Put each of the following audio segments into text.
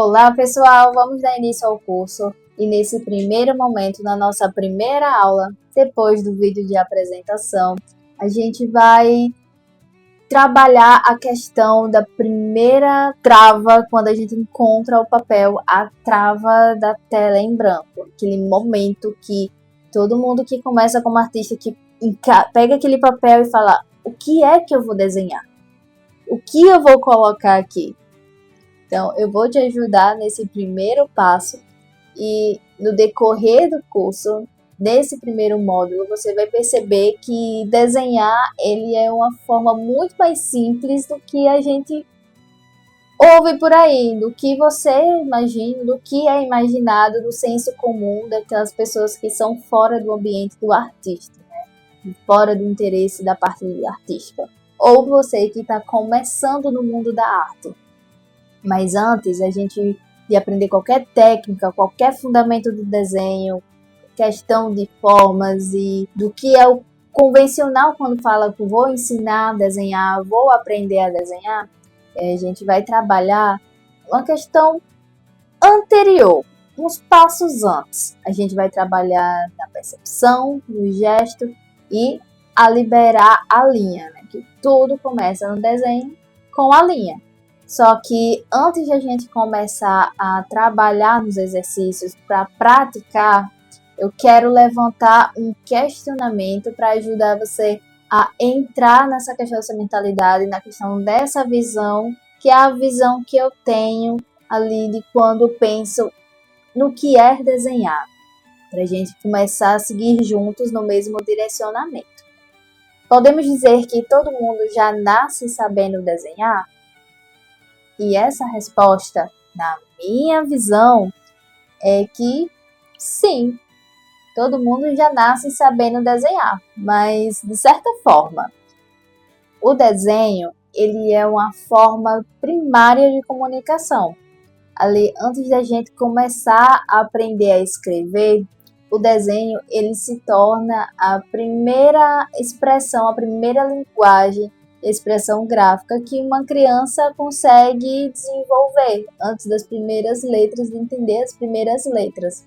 Olá, pessoal! Vamos dar início ao curso e nesse primeiro momento, na nossa primeira aula, depois do vídeo de apresentação, a gente vai trabalhar a questão da primeira trava quando a gente encontra o papel, a trava da tela em branco. Aquele momento que todo mundo que começa como artista que pega aquele papel e fala: o que é que eu vou desenhar? O que eu vou colocar aqui? Então, eu vou te ajudar nesse primeiro passo e no decorrer do curso, nesse primeiro módulo, você vai perceber que desenhar ele é uma forma muito mais simples do que a gente ouve por aí, do que você imagina, do que é imaginado do senso comum daquelas pessoas que são fora do ambiente do artista, né? Fora do interesse da parte artística. Ou você que está começando no mundo da arte. Mas antes de aprender qualquer técnica, qualquer fundamento do desenho, questão de formas e do que é o convencional quando fala que vou ensinar a desenhar, vou aprender a desenhar, a gente vai trabalhar uma questão anterior, uns passos antes. A gente vai trabalhar na percepção, no gesto e a liberar a linha, né? Que tudo começa no desenho com a linha. Só que antes de a gente começar a trabalhar nos exercícios para praticar, eu quero levantar um questionamento para ajudar você a entrar nessa questão dessa mentalidade, na questão dessa visão, que é a visão que eu tenho ali de quando penso no que é desenhar, para a gente começar a seguir juntos no mesmo direcionamento. Podemos dizer que todo mundo já nasce sabendo desenhar? E essa resposta, na minha visão, é que sim, todo mundo já nasce sabendo desenhar, mas de certa forma, o desenho ele é uma forma primária de comunicação. Ali, antes da gente começar a aprender a escrever, o desenho ele se torna a primeira expressão, a primeira linguagem, expressão gráfica que uma criança consegue desenvolver antes das primeiras letras, de entender as primeiras letras,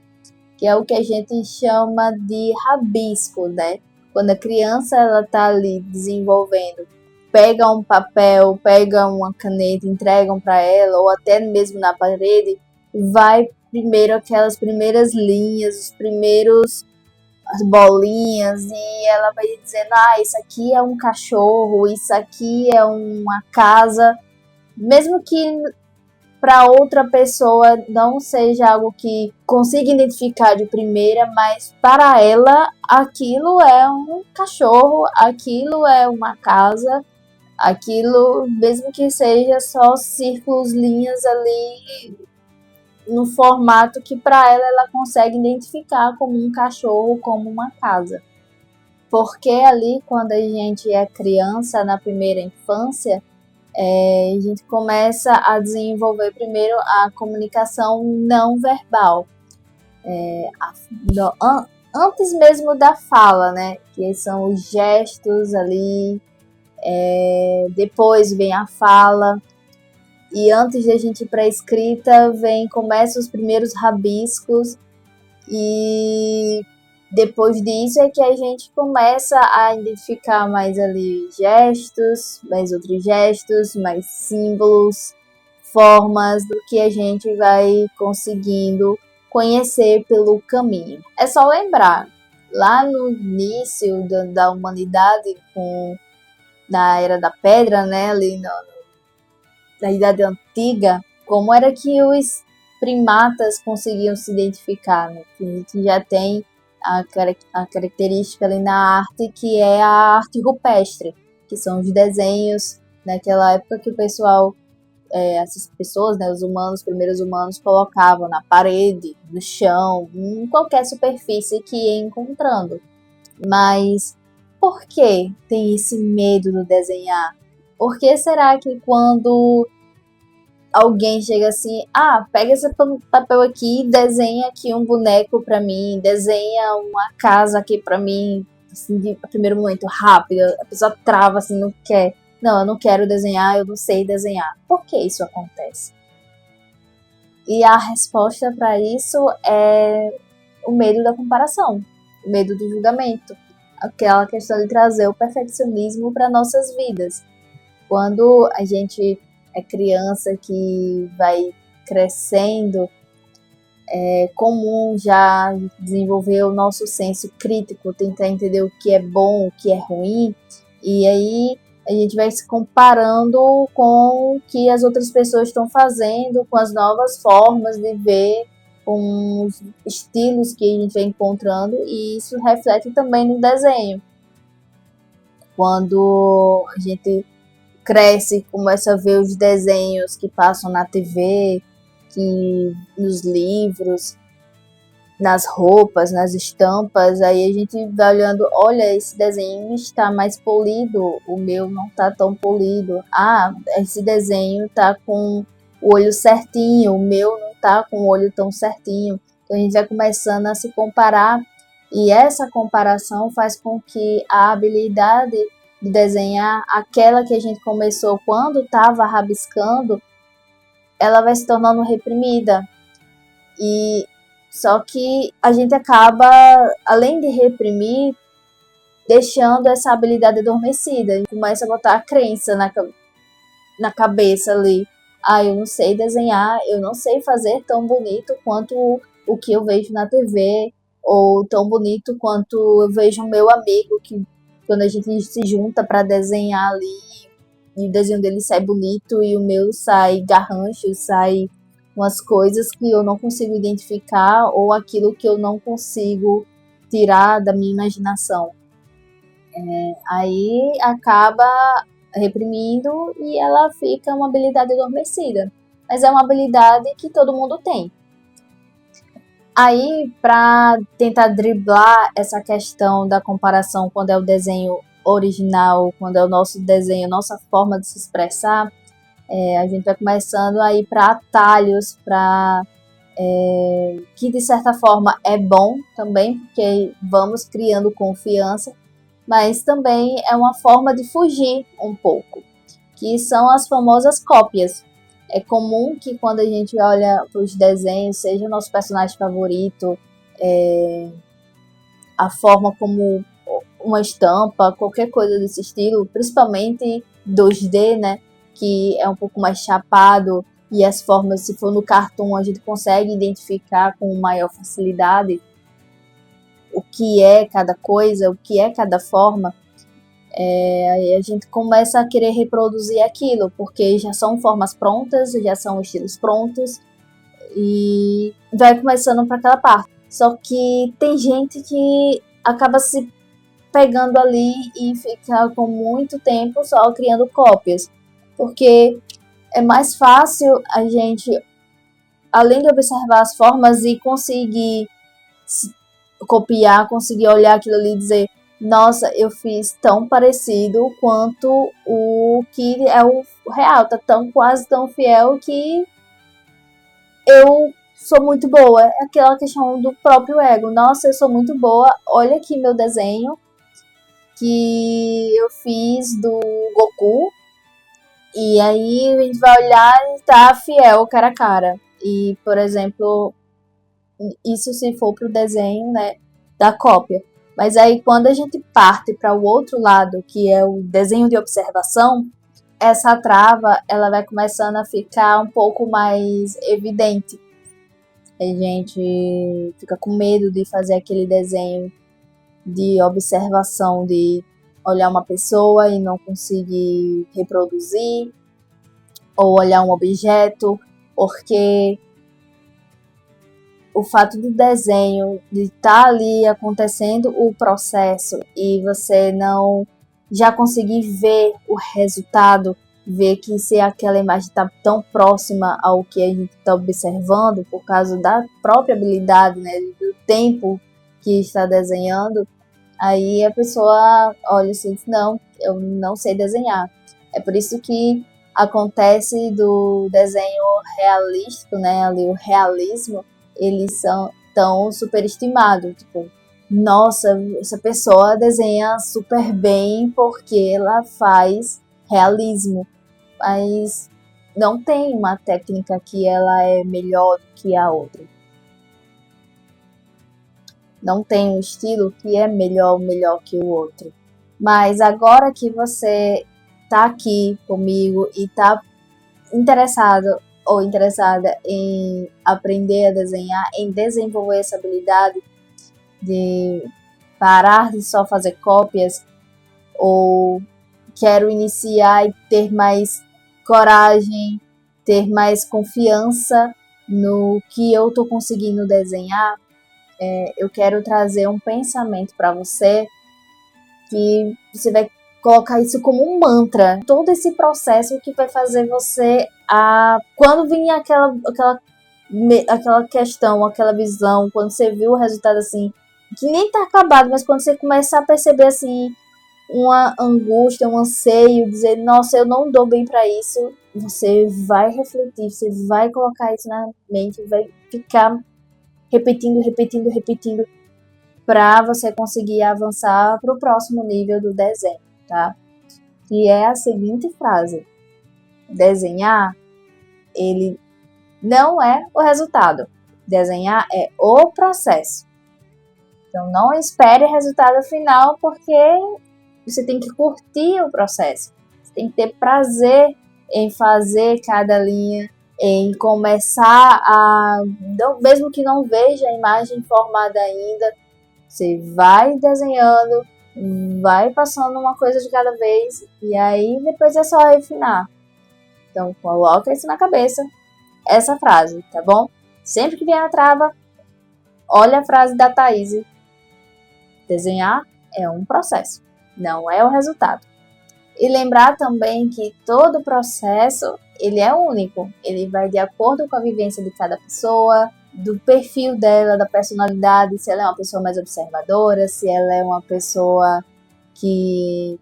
que é o que a gente chama de rabisco, né? Quando a criança ela tá ali desenvolvendo, pega um papel, pega uma caneta, entregam para ela, ou até mesmo na parede, vai primeiro aquelas primeiras linhas, os primeiros as bolinhas, e ela vai dizendo, isso aqui é um cachorro, isso aqui é uma casa, mesmo que para outra pessoa não seja algo que consiga identificar de primeira, mas para ela aquilo é um cachorro, aquilo é uma casa, aquilo, mesmo que seja só círculos, linhas ali no formato que para ela consegue identificar como um cachorro, como uma casa. Porque ali, quando a gente é criança, na primeira infância, a gente começa a desenvolver primeiro a comunicação não verbal. Antes mesmo da fala, né? Que são os gestos ali, depois vem a fala. E antes de a gente ir para a escrita, começam os primeiros rabiscos e depois disso é que a gente começa a identificar mais ali gestos, mais outros gestos, mais símbolos, formas do que a gente vai conseguindo conhecer pelo caminho. É só lembrar, lá no início da humanidade, na Era da Pedra, né, ali na Idade Antiga, como era que os primatas conseguiam se identificar, né? A gente já tem a característica ali na arte, que é a arte rupestre, que são os desenhos naquela época que o pessoal, essas pessoas, né, os primeiros humanos, colocavam na parede, no chão, em qualquer superfície que ia encontrando. Mas por que tem esse medo do desenhar? Por que será que quando alguém chega assim, pega esse papel aqui e desenha aqui um boneco pra mim, desenha uma casa aqui pra mim, assim, de primeiro momento, rápido, a pessoa trava assim, não quer. Não, eu não quero desenhar, eu não sei desenhar. Por que isso acontece? E a resposta para isso é o medo da comparação, o medo do julgamento, aquela questão de trazer o perfeccionismo para nossas vidas. Quando a gente é criança que vai crescendo, é comum já desenvolver o nosso senso crítico, tentar entender o que é bom, o que é ruim, e aí a gente vai se comparando com o que as outras pessoas estão fazendo, com as novas formas de ver, com os estilos que a gente vai encontrando, e isso reflete também no desenho. Quando a gente cresce, começa a ver os desenhos que passam na TV, que nos livros, nas roupas, nas estampas, aí a gente vai olhando, olha, esse desenho está mais polido, o meu não está tão polido. Ah, esse desenho está com o olho certinho, o meu não está com o olho tão certinho. Então a gente vai começando a se comparar, e essa comparação faz com que a habilidade de desenhar, aquela que a gente começou quando estava rabiscando, ela vai se tornando reprimida. E só que a gente acaba, além de reprimir, deixando essa habilidade adormecida. A gente começa a botar a crença na cabeça ali. Ah, eu não sei desenhar, eu não sei fazer tão bonito quanto o que eu vejo na TV, ou tão bonito quanto eu vejo o meu amigo, que quando a gente se junta para desenhar ali, e o desenho dele sai bonito e o meu sai garrancho, sai umas coisas que eu não consigo identificar, ou aquilo que eu não consigo tirar da minha imaginação. Aí acaba reprimindo e ela fica uma habilidade adormecida. Mas é uma habilidade que todo mundo tem. Aí, para tentar driblar essa questão da comparação quando é o desenho original, quando é o nosso desenho, nossa forma de se expressar, a gente vai começando a ir para atalhos, que de certa forma é bom também, porque vamos criando confiança, mas também é uma forma de fugir um pouco, que são as famosas cópias. É comum que quando a gente olha para os desenhos, seja o nosso personagem favorito, a forma como uma estampa, qualquer coisa desse estilo, principalmente 2D, né, que é um pouco mais chapado, e as formas, se for no cartoon, a gente consegue identificar com maior facilidade o que é cada coisa, o que é cada forma. Aí a gente começa a querer reproduzir aquilo, porque já são formas prontas, já são estilos prontos, e vai começando para aquela parte. Só que tem gente que acaba se pegando ali e fica com muito tempo só criando cópias, porque é mais fácil a gente, além de observar as formas e conseguir copiar, conseguir olhar aquilo ali e dizer, nossa, eu fiz tão parecido quanto o que é o real, tá quase tão fiel que eu sou muito boa. É aquela questão do próprio ego. Nossa, eu sou muito boa, olha aqui meu desenho que eu fiz do Goku, e aí a gente vai olhar e tá fiel cara a cara. E, por exemplo, isso se for pro desenho, né, da cópia. Mas aí quando a gente parte para o outro lado, que é o desenho de observação, essa trava ela vai começando a ficar um pouco mais evidente. A gente fica com medo de fazer aquele desenho de observação, de olhar uma pessoa e não conseguir reproduzir, ou olhar um objeto, porque o fato do desenho, de estar ali acontecendo o processo e você não já conseguir ver o resultado, ver que se aquela imagem está tão próxima ao que a gente está observando, por causa da própria habilidade, né, do tempo que está desenhando, aí a pessoa olha assim, não, eu não sei desenhar. É por isso que acontece do desenho realístico, né, ali o realismo, eles são tão superestimados, tipo, nossa, essa pessoa desenha super bem porque ela faz realismo, mas não tem uma técnica que ela é melhor do que a outra. Não tem um estilo que é melhor que o outro. Mas agora que você tá aqui comigo e tá interessado ou interessada em aprender a desenhar, em desenvolver essa habilidade de parar de só fazer cópias, ou quero iniciar e ter mais coragem, ter mais confiança no que eu tô conseguindo desenhar, eu quero trazer um pensamento para você que você vai colocar isso como um mantra. Todo esse processo que vai fazer você quando vir aquela questão, aquela visão, quando você viu o resultado assim, que nem tá acabado, mas quando você começar a perceber assim uma angústia, um anseio, dizer, nossa, eu não dou bem para isso, você vai refletir, você vai colocar isso na mente, vai ficar repetindo, para você conseguir avançar para o próximo nível do desenho, tá? E é a seguinte frase: desenhar, ele não é o resultado. Desenhar é o processo. Então não espere o resultado final, porque você tem que curtir o processo. Você tem que ter prazer em fazer cada linha, em começar mesmo que não veja a imagem formada ainda, você vai desenhando, vai passando uma coisa de cada vez, e aí depois é só refinar. Então coloca isso na cabeça, essa frase, tá bom? Sempre que vier a trava, olha a frase da Thaís: desenhar é um processo, não é o resultado. E lembrar também que todo processo, ele é único, ele vai de acordo com a vivência de cada pessoa, do perfil dela, da personalidade, se ela é uma pessoa mais observadora, se ela é uma pessoa que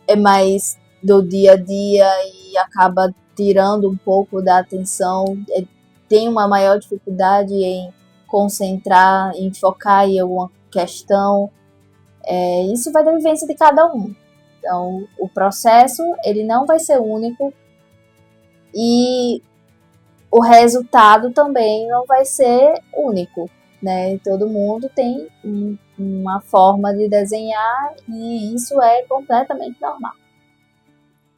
é mais do dia a dia e acaba tirando um pouco da atenção, tem uma maior dificuldade em concentrar, em focar em alguma questão. Isso vai da vivência de cada um. Então, o processo, ele não vai ser único, e o resultado também não vai ser único, né? Todo mundo tem uma forma de desenhar e isso é completamente normal.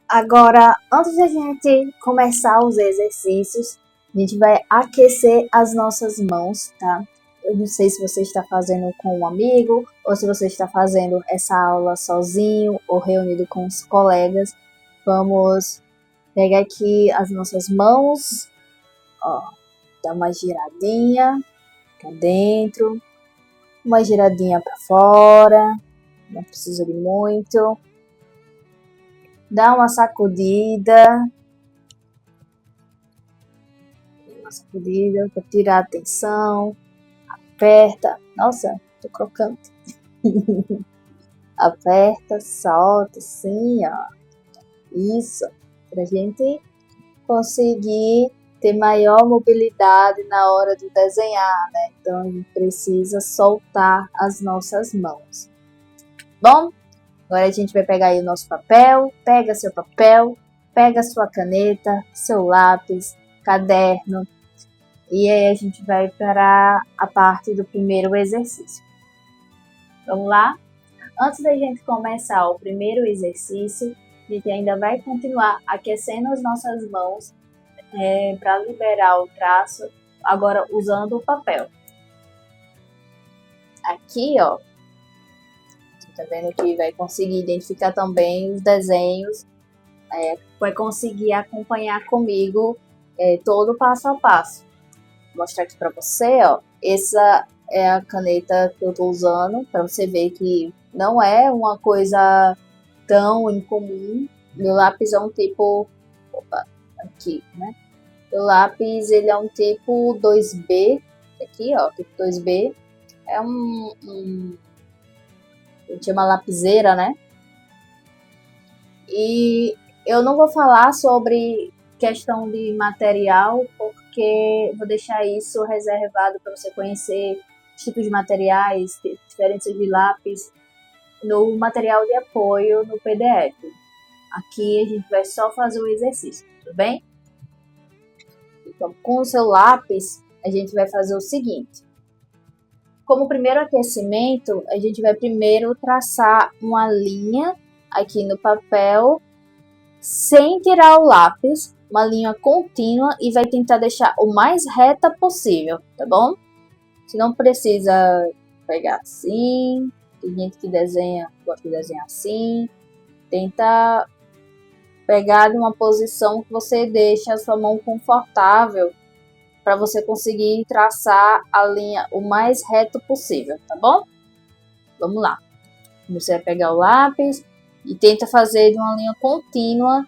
Agora, antes da gente começar os exercícios, a gente vai aquecer as nossas mãos, tá? Eu não sei se você está fazendo com um amigo ou se você está fazendo essa aula sozinho ou reunido com os colegas. Vamos pegar aqui as nossas mãos, ó, dá uma giradinha para dentro, uma giradinha para fora, não precisa de muito. Dá uma sacudida para tirar a atenção. Aperta, nossa, tô crocante. Aperta, solta, assim, ó. Isso, pra gente conseguir ter maior mobilidade na hora de desenhar, né? Então a gente precisa soltar as nossas mãos. Bom, agora a gente vai pegar aí o nosso papel, pega seu papel, pega sua caneta, seu lápis, caderno, e aí a gente vai para a parte do primeiro exercício. Vamos lá? Antes da gente começar o primeiro exercício, a gente ainda vai continuar aquecendo as nossas mãos para liberar o traço, agora usando o papel. Aqui, ó, você tá vendo que vai conseguir identificar também os desenhos, vai conseguir acompanhar comigo todo o passo a passo. Vou mostrar aqui para você, ó, essa é a caneta que eu estou usando, para você ver que não é uma coisa tão incomum. Meu lápis é um tipo, aqui, né? O lápis, ele é um tipo 2B, aqui, ó, tipo 2B, é a gente chama lapiseira, né? E eu não vou falar sobre questão de material, porque vou deixar isso reservado para você conhecer os tipos de materiais, diferenças de lápis, no material de apoio no PDF. Aqui a gente vai só fazer o exercício. tudo bem? Então, com o seu lápis, a gente vai fazer o seguinte. Como primeiro aquecimento, a gente vai primeiro traçar uma linha aqui no papel, sem tirar o lápis, uma linha contínua, e vai tentar deixar o mais reta possível, tá bom? Você não precisa pegar assim, tem gente que desenha, gosta de desenhar assim. Tenta pegar de uma posição que você deixa a sua mão confortável para você conseguir traçar a linha o mais reto possível, tá bom? Vamos lá. Você vai pegar o lápis e tenta fazer de uma linha contínua.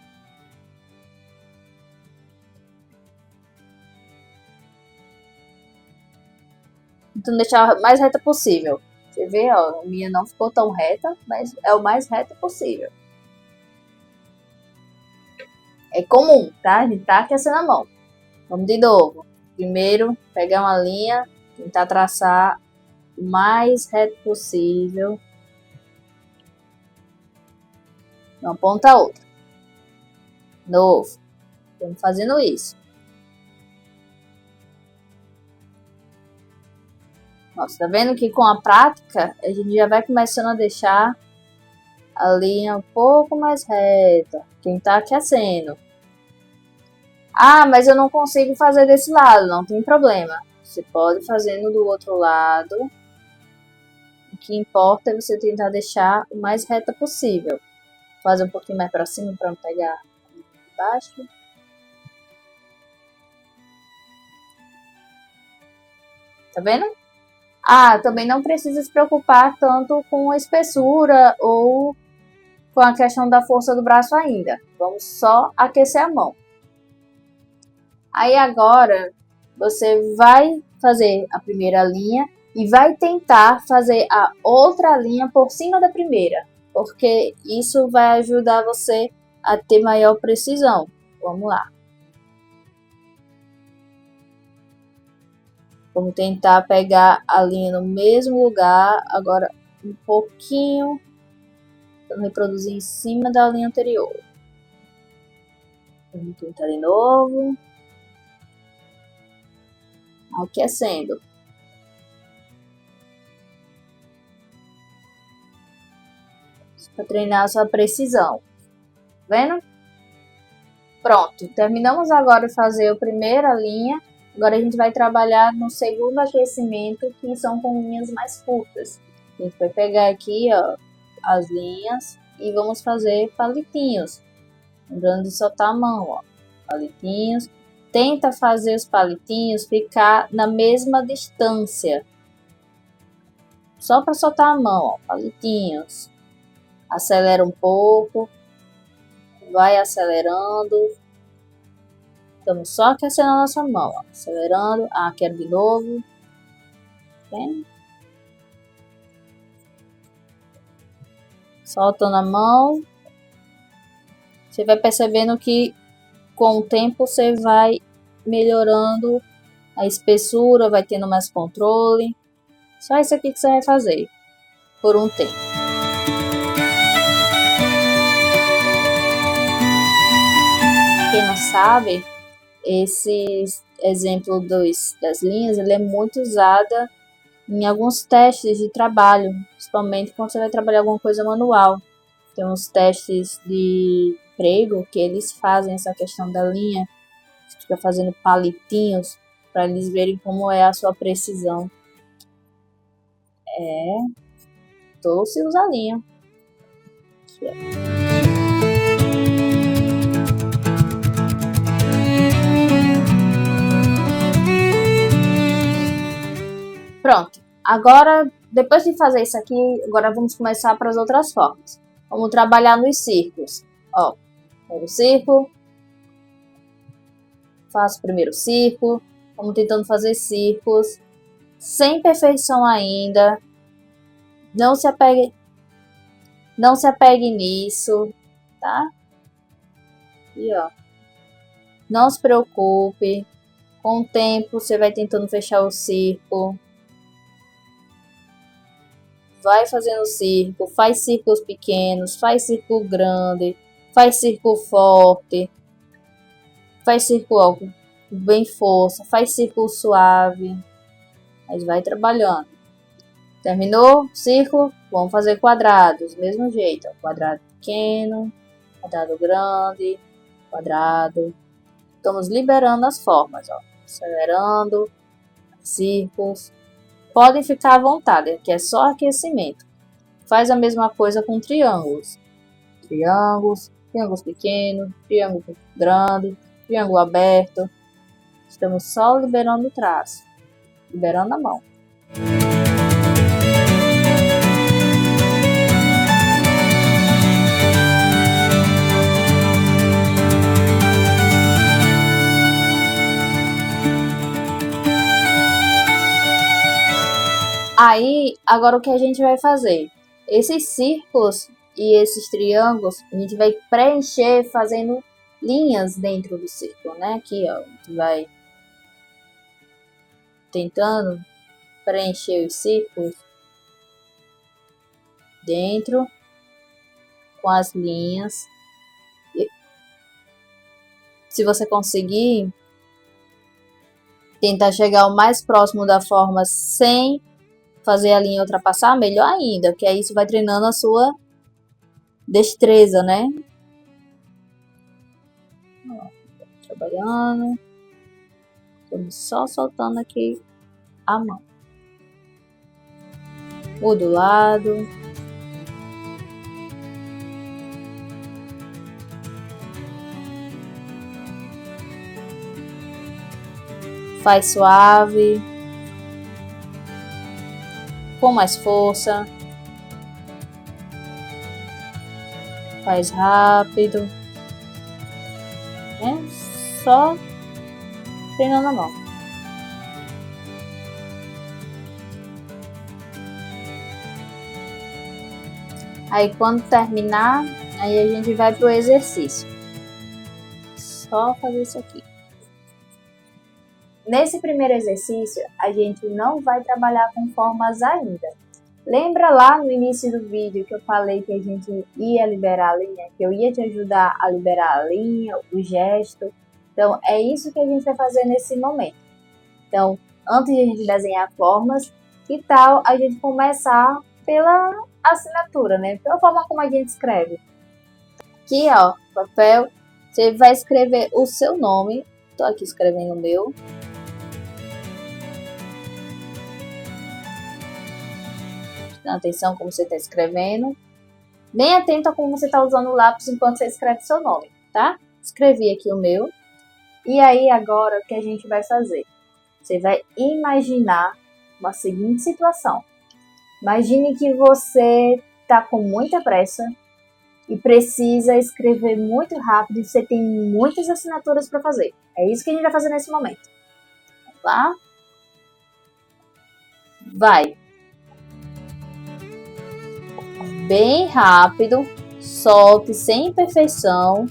Então deixar o mais reta possível. Você vê, ó, a minha não ficou tão reta, mas é o mais reto possível. É comum, tá? A gente tá aquecendo a mão. Vamos de novo. Primeiro, pegar uma linha, tentar traçar o mais reto possível. De uma ponta a outra. Novo. Estamos fazendo isso. Nossa, tá vendo que com a prática, a gente já vai começando a deixar a linha um pouco mais reta. Quem tá aquecendo. Ah, mas eu não consigo fazer desse lado, não tem problema. Você pode fazer no do outro lado. O que importa é você tentar deixar o mais reta possível. Fazer um pouquinho mais para cima para não pegar embaixo. Tá vendo? Ah, também não precisa se preocupar tanto com a espessura ou com a questão da força do braço ainda. Vamos só aquecer a mão. Aí agora você vai fazer a primeira linha e vai tentar fazer a outra linha por cima da primeira, porque isso vai ajudar você a ter maior precisão. Vamos lá. Vamos tentar pegar a linha no mesmo lugar, agora um pouquinho, para reproduzir em cima da linha anterior. Vamos tentar de novo. Aquecendo. Para treinar a sua precisão. Vendo? Pronto, terminamos agora de fazer a primeira linha. Agora a gente vai trabalhar no segundo aquecimento, que são com linhas mais curtas. A gente vai pegar aqui, ó, as linhas e vamos fazer palitinhos. Lembrando de soltar a mão, ó. Palitinhos. Tenta fazer os palitinhos ficar na mesma distância. Só para soltar a mão, ó. Palitinhos. Acelera um pouco. Vai acelerando. Estamos só aquecendo a nossa mão, ó. Acelerando. Ah, quero de novo. Vendo? Soltando a mão. Você vai percebendo que com o tempo você vai melhorando a espessura, vai tendo mais controle. Só isso aqui que você vai fazer por um tempo. Quem não sabe, esse exemplo das linhas, ele é muito usado em alguns testes de trabalho, principalmente quando você vai trabalhar alguma coisa manual. Tem uns testes de emprego que eles fazem essa questão da linha, você fica fazendo palitinhos para eles verem como é a sua precisão. Então se usa a linha. Pronto. Agora, depois de fazer isso aqui, agora vamos começar para as outras formas. Vamos trabalhar nos círculos. Ó, pego o círculo. Faço o primeiro círculo. Vamos tentando fazer círculos. Sem perfeição ainda. Não se apegue nisso, tá? E ó. Não se preocupe. Com o tempo, você vai tentando fechar o círculo. Vai fazendo círculo, faz círculos pequenos, faz círculo grande, faz círculo forte. Faz círculo com bem força, faz círculo suave. Mas vai trabalhando. Terminou? Círculo? Vamos fazer quadrados. Mesmo jeito. Ó. Quadrado pequeno, quadrado grande, quadrado. Estamos liberando as formas. Ó. Acelerando. Círculos. Podem ficar à vontade. Aqui é só aquecimento. Faz a mesma coisa com triângulos. Triângulos. Triângulos pequenos. Triângulo grande. Triângulo aberto. Estamos só liberando o traço. Liberando a mão. Aí, agora o que a gente vai fazer? Esses círculos e esses triângulos, a gente vai preencher fazendo linhas dentro do círculo, né? Aqui, ó, a gente vai tentando preencher os círculos dentro com as linhas. E, se você conseguir tentar chegar o mais próximo da forma sem fazer a linha ultrapassar, melhor ainda, que aí isso vai treinando a sua destreza, né? Ó, trabalhando. Estamos só soltando aqui a mão. O do lado. Faz suave. Com mais força. Faz rápido. Né? Só treinando a mão. Aí quando terminar, aí a gente vai pro exercício. Só fazer isso aqui. Nesse primeiro exercício, a gente não vai trabalhar com formas ainda. Lembra lá no início do vídeo que eu falei que a gente ia liberar a linha? Que eu ia te ajudar a liberar a linha, o gesto. Então, é isso que a gente vai fazer nesse momento. Então, antes de a gente desenhar formas, que tal a gente começar pela assinatura, né? Pela forma como a gente escreve. Aqui, ó, papel, você vai escrever o seu nome. Tô aqui escrevendo o meu. Prestando atenção como você está escrevendo. Bem atento a como você está usando o lápis enquanto você escreve seu nome, tá? Escrevi aqui o meu. E aí, agora, o que a gente vai fazer? Você vai imaginar uma seguinte situação. Imagine que você está com muita pressa e precisa escrever muito rápido e você tem muitas assinaturas para fazer. É isso que a gente vai fazer nesse momento. Vamos lá? Vai! Bem rápido, solte sem imperfeição.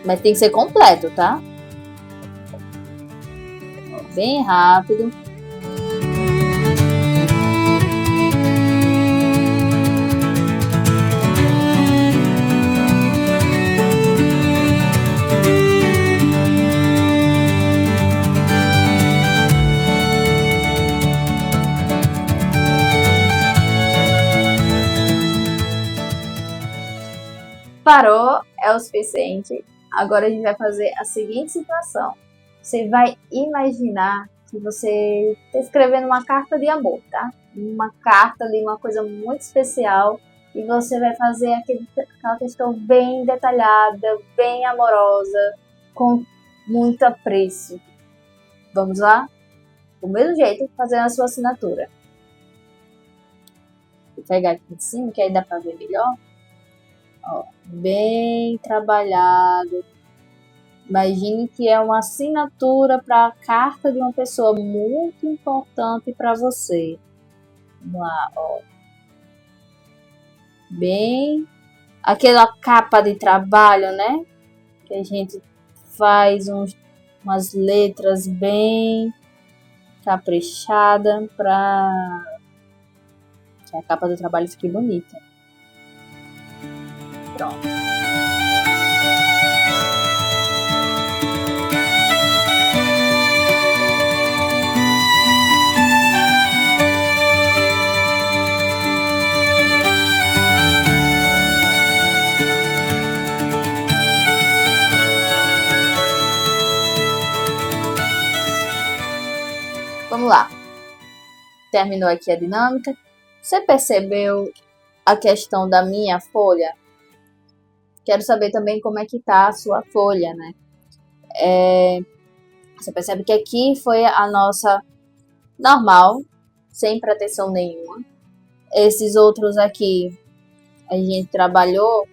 Mas tem que ser completo, tá? Bem rápido. Parou, é o suficiente. Agora a gente vai fazer a seguinte situação. Você vai imaginar que você está escrevendo uma carta de amor, tá? Uma carta de uma coisa muito especial e você vai fazer aquela questão bem detalhada, bem amorosa, com muito apreço. Vamos lá? Do mesmo jeito, fazendo a sua assinatura. Vou pegar aqui em cima, que aí dá para ver melhor. Ó, bem trabalhado. Imagine que é uma assinatura para a carta de uma pessoa muito importante para você. Vamos lá, ó. Bem, aquela capa de trabalho, né? Que a gente faz umas letras bem caprichada para que a capa do trabalho fique bonita. Pronto. Vamos lá. Terminou aqui a dinâmica. Você percebeu a questão da minha folha? Quero saber também como é que tá a sua folha, né? Você percebe que aqui foi a nossa normal, sem proteção nenhuma. Esses outros aqui, a gente trabalhou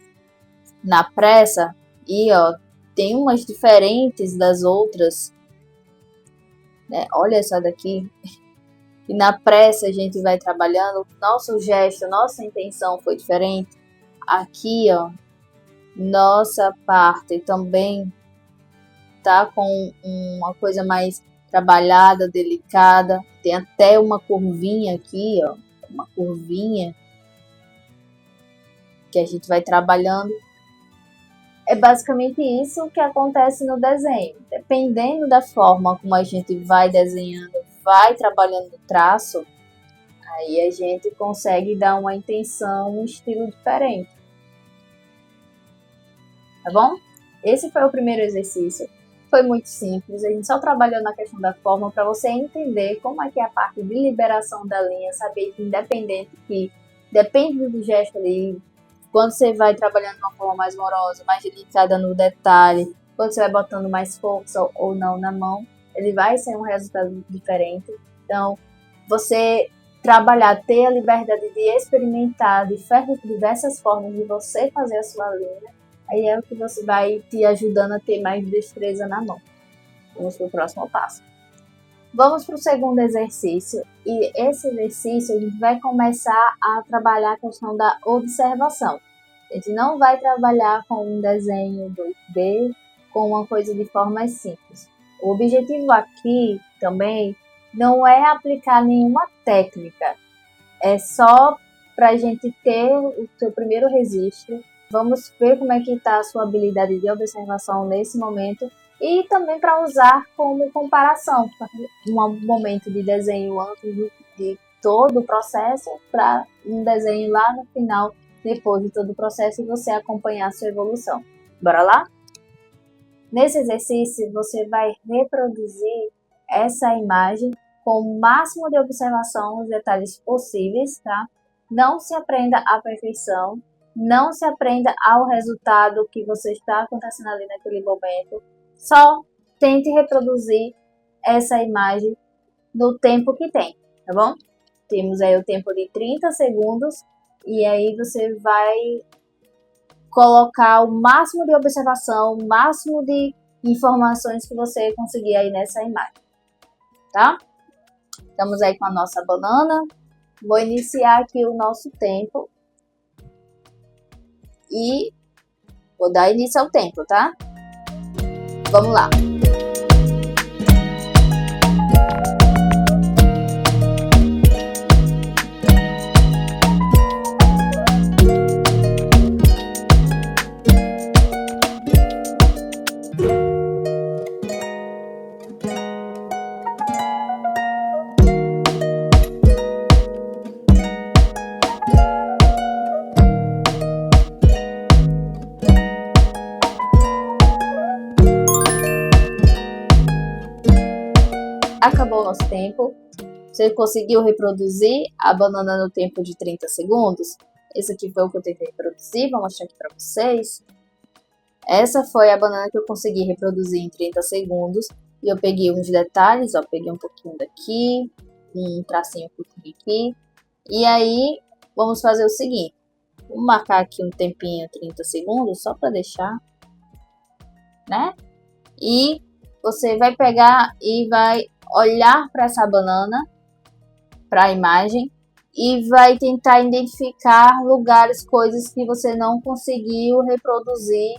na pressa e, ó, tem umas diferentes das outras, né? Olha essa daqui. E na pressa a gente vai trabalhando, nosso gesto, nossa intenção foi diferente. Aqui, ó, nossa parte também tá com uma coisa mais trabalhada, delicada. Tem até uma curvinha aqui, ó, uma curvinha que a gente vai trabalhando. É basicamente isso que acontece no desenho. Dependendo da forma como a gente vai desenhando, vai trabalhando o traço, aí a gente consegue dar uma intenção, um estilo diferente. Tá bom? Esse foi o primeiro exercício. Foi muito simples, a gente só trabalhou na questão da forma para você entender como é que é a parte de liberação da linha, saber que independente que depende do gesto ali, quando você vai trabalhando de uma forma mais morosa, mais delicada no detalhe, quando você vai botando mais força ou não na mão, ele vai ser um resultado diferente. Então, você trabalhar, ter a liberdade de experimentar diversas formas de você fazer a sua linha, aí é o que você vai te ajudando a ter mais destreza na mão. Vamos para o próximo passo. Vamos para o segundo exercício. E esse exercício a gente vai começar a trabalhar a questão da observação. A gente não vai trabalhar com um desenho 2D, com uma coisa de forma simples. O objetivo aqui também não é aplicar nenhuma técnica. É só para a gente ter o seu primeiro registro. Vamos ver como é que está a sua habilidade de observação nesse momento e também para usar como comparação, um momento de desenho antes de todo o processo para um desenho lá no final, depois de todo o processo, e você acompanhar a sua evolução. Bora lá? Nesse exercício, você vai reproduzir essa imagem com o máximo de observação, os detalhes possíveis, tá? Não se aprenda à perfeição, não se aprenda ao resultado que você está acontecendo ali naquele momento. Só tente reproduzir essa imagem no tempo que tem, tá bom? Temos aí o tempo de 30 segundos e aí você vai colocar o máximo de observação, o máximo de informações que você conseguir aí nessa imagem, tá? Estamos aí com a nossa banana. Vou iniciar aqui o nosso tempo e vou dar início ao tempo, tá? Vamos lá. Acabou o nosso tempo. Você conseguiu reproduzir a banana no tempo de 30 segundos? Esse aqui foi o que eu tentei reproduzir, vou mostrar aqui para vocês. Essa foi a banana que eu consegui reproduzir em 30 segundos. E eu peguei uns detalhes, ó, peguei um pouquinho daqui, um tracinho aqui. E aí, vamos fazer o seguinte. Vou marcar aqui um tempinho, 30 segundos, só para deixar, né? E você vai pegar e vai olhar para essa banana, para a imagem, e vai tentar identificar lugares, coisas que você não conseguiu reproduzir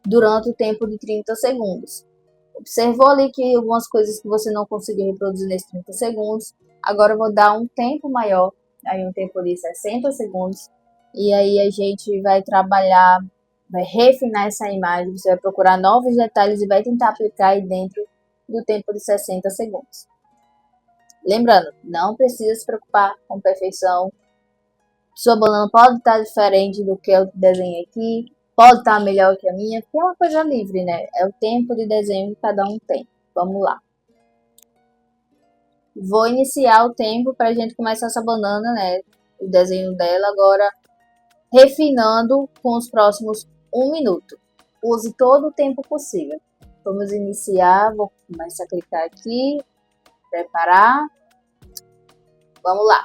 durante o tempo de 30 segundos. Observou ali que algumas coisas que você não conseguiu reproduzir nesses 30 segundos. Agora eu vou dar um tempo maior, aí um tempo de 60 segundos, e aí a gente vai trabalhar vai refinar essa imagem, você vai procurar novos detalhes e vai tentar aplicar aí dentro do tempo de 60 segundos. Lembrando, não precisa se preocupar com perfeição. Sua banana pode estar diferente do que eu desenhei aqui, pode estar melhor que a minha, porque é uma coisa livre, né? É o tempo de desenho que cada um tem. Vamos lá. Vou iniciar o tempo para a gente começar essa banana, né? O desenho dela agora, refinando com os próximos 1 minuto. Use todo o tempo possível. Vamos iniciar, vou começar a clicar aqui, preparar. Vamos lá.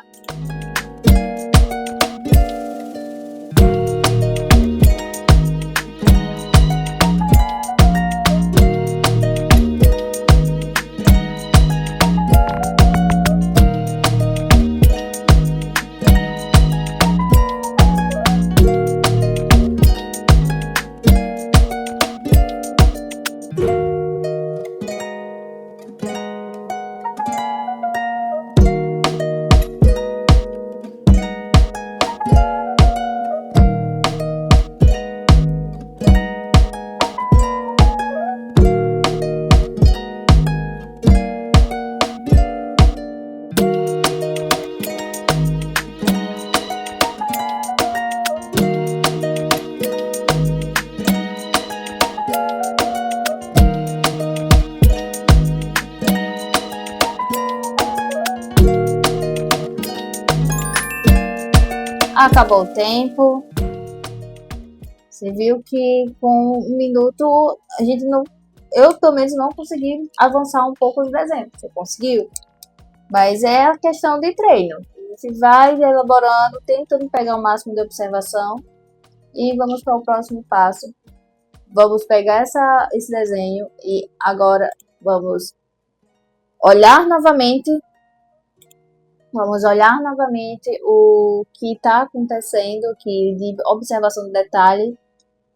Acabou o tempo. Você viu que com 1 minuto a gente não. Eu pelo menos não consegui avançar um pouco no desenho. Você conseguiu? Mas é a questão de treino. Você vai elaborando, tentando pegar o máximo de observação. E vamos para o próximo passo. Vamos pegar esse desenho e agora vamos olhar novamente. Vamos olhar novamente o que está acontecendo, que de observação do detalhe,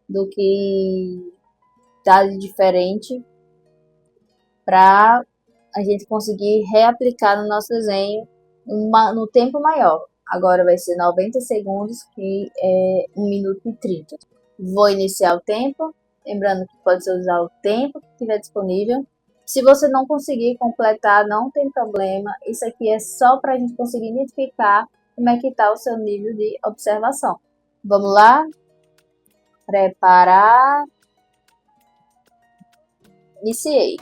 do que está de diferente, para a gente conseguir reaplicar no nosso desenho no tempo maior. Agora vai ser 90 segundos, que é 1 minuto e 30. Vou iniciar o tempo, lembrando que pode usar o tempo que estiver disponível. Se você não conseguir completar, não tem problema. Isso aqui é só para a gente conseguir identificar como é que está o seu nível de observação. Vamos lá? Preparar. Iniciei.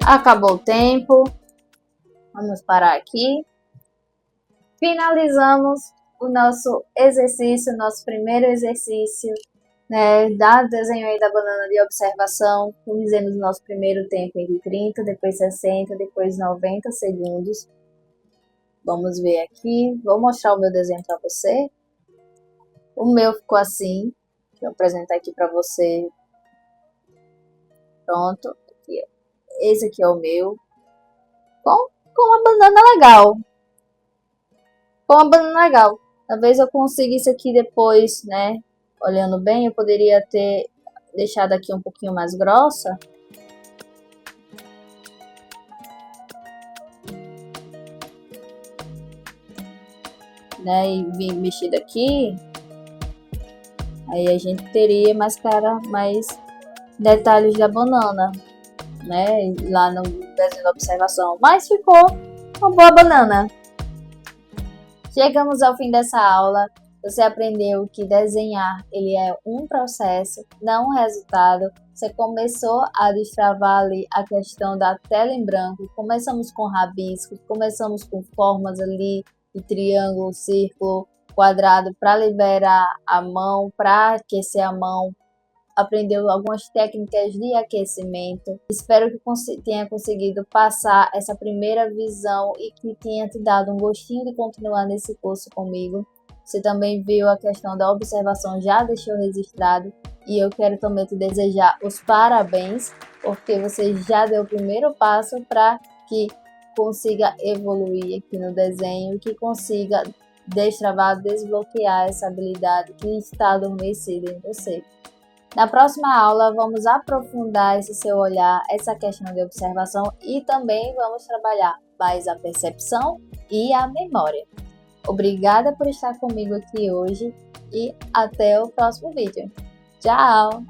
Acabou o tempo. Vamos parar aqui. Finalizamos o nosso exercício, nosso primeiro exercício, né, da desenho aí da banana de observação. Fizemos o nosso primeiro tempo em 30, depois 60, depois 90 segundos. Vamos ver aqui. Vou mostrar o meu desenho para você. O meu ficou assim. Vou apresentar aqui para você. Pronto. Aqui, esse aqui é o meu. Com uma banana legal. Com uma banana legal. Talvez eu consiga isso aqui depois, né? olhando bem, eu poderia ter deixado aqui um pouquinho mais grossa. Né, e vir mexido aqui, aí a gente teria mais detalhes da banana, né, lá no desenho da observação, mas ficou uma boa banana. Chegamos ao fim dessa aula. Você aprendeu que desenhar ele é um processo, não um resultado. Você começou a destravar ali a questão da tela em branco. Começamos com rabiscos, começamos com formas ali de triângulo, círculo, quadrado para liberar a mão, para aquecer a mão. Aprendeu algumas técnicas de aquecimento. Espero que tenha conseguido passar essa primeira visão e que tenha te dado um gostinho de continuar nesse curso comigo. Você também viu a questão da observação, já deixou registrado, e eu quero também te desejar os parabéns, porque você já deu o primeiro passo para que consiga evoluir aqui no desenho, que consiga destravar, desbloquear essa habilidade que está adormecida em você. Na próxima aula, vamos aprofundar esse seu olhar, essa questão de observação, e também vamos trabalhar mais a percepção e a memória. Obrigada por estar comigo aqui hoje e até o próximo vídeo. Tchau!